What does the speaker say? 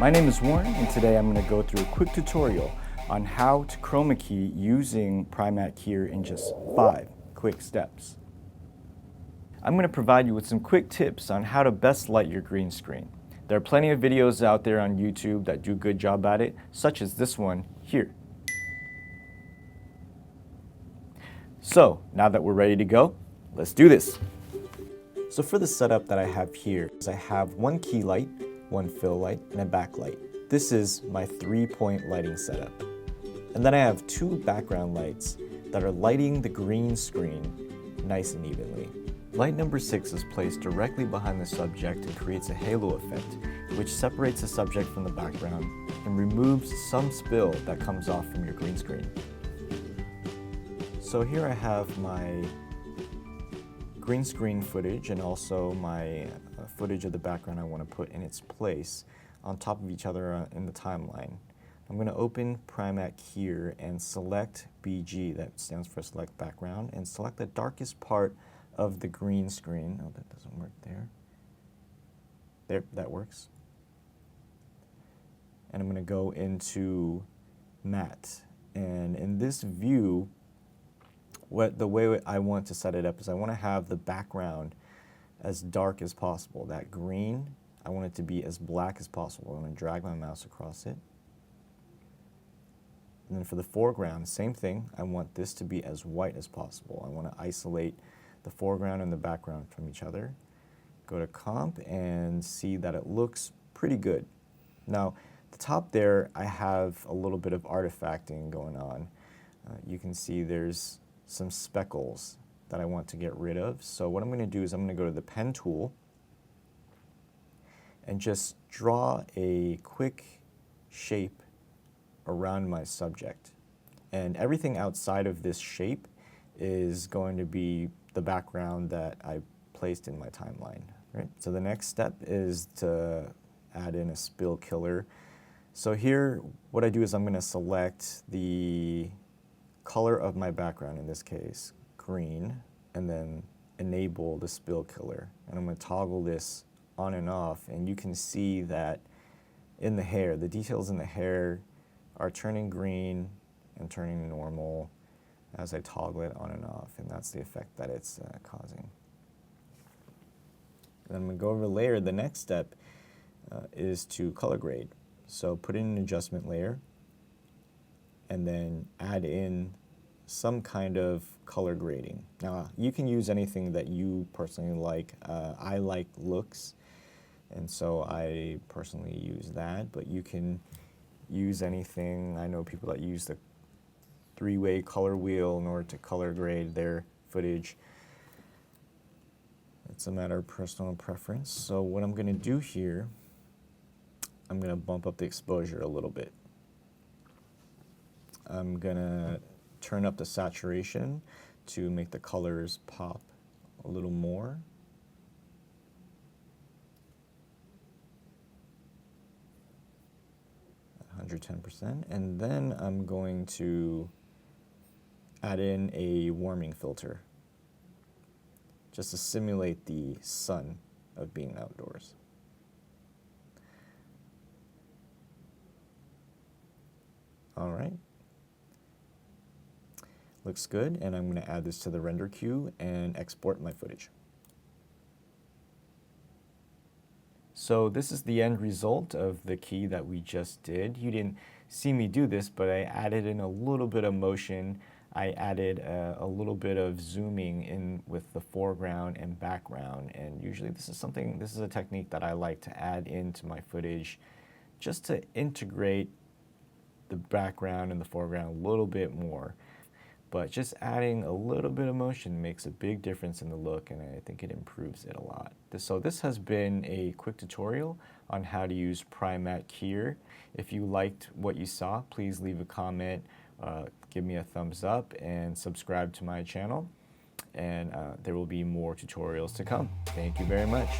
My name is Warren, and today I'm going to go through a quick tutorial on how to chroma key using Primatte Keyer in just 5 quick steps. I'm going to provide you with some quick tips on how to best light your green screen. There are plenty of videos out there on YouTube that do a good job at it, such as this one here. So, now that we're ready to go, let's do this. So for the setup that I have here, I have one key light, one fill light, and a backlight. This is my 3-point lighting setup. And then I have 2 background lights that are lighting the green screen nice and evenly. Light number 6 is placed directly behind the subject and creates a halo effect, which separates the subject from the background and removes some spill that comes off from your green screen. So here I have my green screen footage and also my footage of the background I want to put in its place on top of each other in the timeline. I'm going to open Primatte Keyer and select BG, that stands for select background, and select the darkest part of the green screen. Oh, that doesn't work there. There, that works. And I'm going to go into matte. And in this view, the way I want to set it up is I want to have the background as dark as possible. That green, I want it to be as black as possible. I'm going to drag my mouse across it. And then for the foreground, same thing. I want this to be as white as possible. I want to isolate the foreground and the background from each other. Go to comp and see that it looks pretty good. Now, the top there, I have a little bit of artifacting going on. You can see there's some speckles that I want to get rid of. So what I'm going to do is I'm going to go to the pen tool and just draw a quick shape around my subject. And everything outside of this shape is going to be the background that I placed in my timeline. Right? So the next step is to add in a spill killer. So here, what I do is I'm going to select the color of my background, in this case, green, and then enable the spill killer. And I'm going to toggle this on and off, and you can see that in the hair, the details in the hair are turning green and turning normal as I toggle it on and off, and that's the effect that it's causing. And I'm going to go over layer. The next step is to color grade. So put in an adjustment layer, and then add in some kind of color grading. Now, you can use anything that you personally like. I like looks, and so I personally use that, but you can use anything. I know people that use the 3-way color wheel in order to color grade their footage. It's a matter of personal preference. So what I'm going to do here, I'm going to bump up the exposure a little bit. I'm going to turn up the saturation to make the colors pop a little more. At 110%. And then I'm going to add in a warming filter just to simulate the sun of being outdoors. All right. Looks good, and I'm going to add this to the render queue and export my footage. So this is the end result of the key that we just did. You didn't see me do this, but I added in a little bit of motion. I added a little bit of zooming in with the foreground and background, and usually this is a technique that I like to add into my footage just to integrate the background and the foreground a little bit more. But just adding a little bit of motion makes a big difference in the look, and I think it improves it a lot. So this has been a quick tutorial on how to use Primatte Keyer. If you liked what you saw, please leave a comment, give me a thumbs up, and subscribe to my channel. And there will be more tutorials to come. Thank you very much.